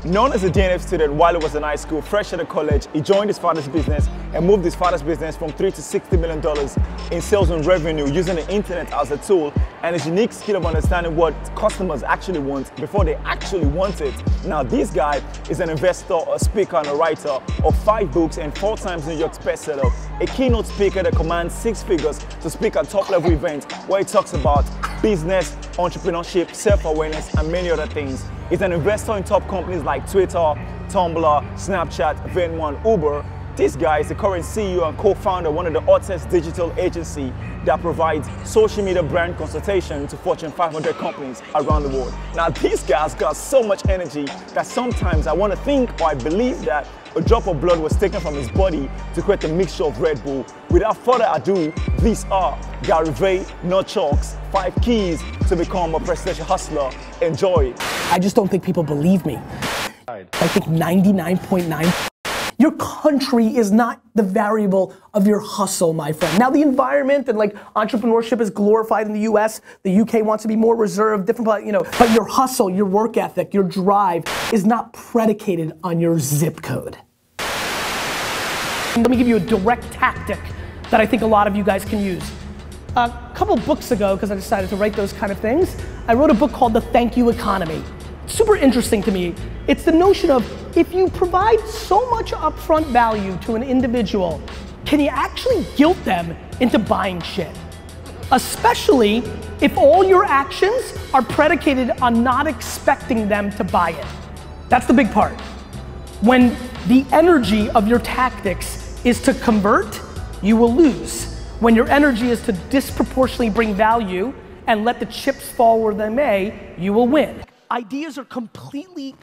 Known as a DNF student while he was in high school, fresh out of college, he joined his father's business and moved his father's business from $3 to $60 million in sales and revenue using the internet as a tool and his unique skill of understanding what customers actually want before they actually want it. Now, this guy is an investor, a speaker, and a writer of 5 books and 4 times New York's bestseller, a keynote speaker that commands 6 figures to speak at top-level events where he talks about business, entrepreneurship, self-awareness, and many other things. He's an investor in top companies like Twitter, Tumblr, Snapchat, Venmo, and Uber. This guy is the current CEO and co-founder of one of the hottest digital agencies that provides social media brand consultation to Fortune 500 companies around the world. Now, this guy's got so much energy that sometimes I want to think or I believe that a drop of blood was taken from his body to create a mixture of Red Bull. Without further ado, these are Gary Vaynerchuk's 5 keys to become a presidential hustler. Enjoy. I just don't think people believe me. I think 99.9%. Your country is not the variable of your hustle, my friend. Now the environment and like entrepreneurship is glorified in the US. The UK wants to be more reserved, different, you know, but your hustle, your work ethic, your drive is not predicated on your zip code. Let me give you a direct tactic that I think a lot of you guys can use. A couple books ago, because I decided to write those kind of things, I wrote a book called The Thank You Economy. Super interesting to me. It's the notion of if you provide so much upfront value to an individual, can you actually guilt them into buying shit? Especially if all your actions are predicated on not expecting them to buy it. That's the big part. When the energy of your tactics is to convert, you will lose. When your energy is to disproportionately bring value and let the chips fall where they may, you will win. Ideas are completely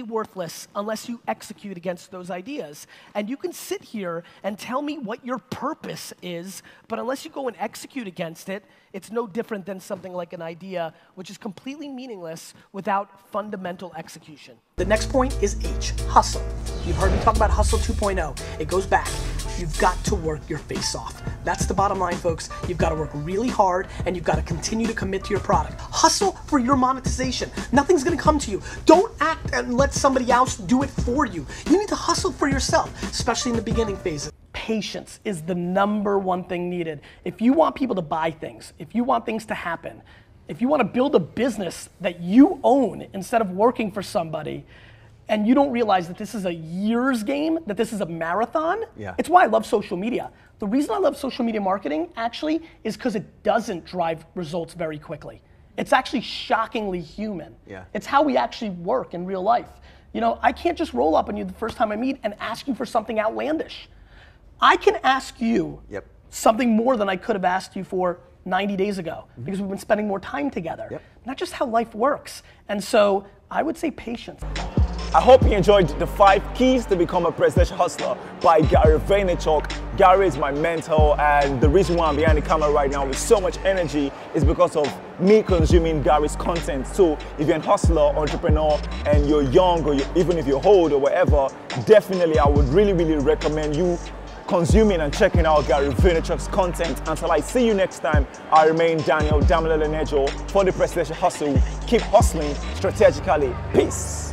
worthless unless you execute against those ideas. And you can sit here and tell me what your purpose is, but unless you go and execute against it, it's no different than something like an idea, which is completely meaningless without fundamental execution. The next point is H, hustle. You've heard me talk about hustle 2.0. It goes back. You've got to work your face off. That's the bottom line, folks. You've got to work really hard and you've got to continue to commit to your product. Hustle for your monetization. Nothing's gonna come to you. Don't act and let somebody else do it for you. You need to hustle for yourself, especially in the beginning phases. Patience is the #1 thing needed. If you want people to buy things, if you want things to happen, if you want to build a business that you own instead of working for somebody, and you don't realize that this is a year's game, that this is a marathon, it's why I love social media. The reason I love social media marketing actually is because it doesn't drive results very quickly. It's actually shockingly human. It's how we actually work in real life. You know, I can't just roll up on you the first time I meet and ask you for something outlandish. I can ask you something more than I could have asked you for 90 days ago because we've been spending more time together. Not just how life works. And so I would say patience. I hope you enjoyed the 5 keys to become a presidential hustler by Gary Vaynerchuk. Gary is my mentor, and the reason why I'm behind the camera right now with so much energy is because of me consuming Gary's content. So if you're a hustler, entrepreneur, and you're young, or even if you're old or whatever, definitely I would really recommend you consuming and checking out Gary Vaynerchuk's content. Until I see you next time, I remain Nejo for the Presidential Hustle. Keep hustling strategically. Peace.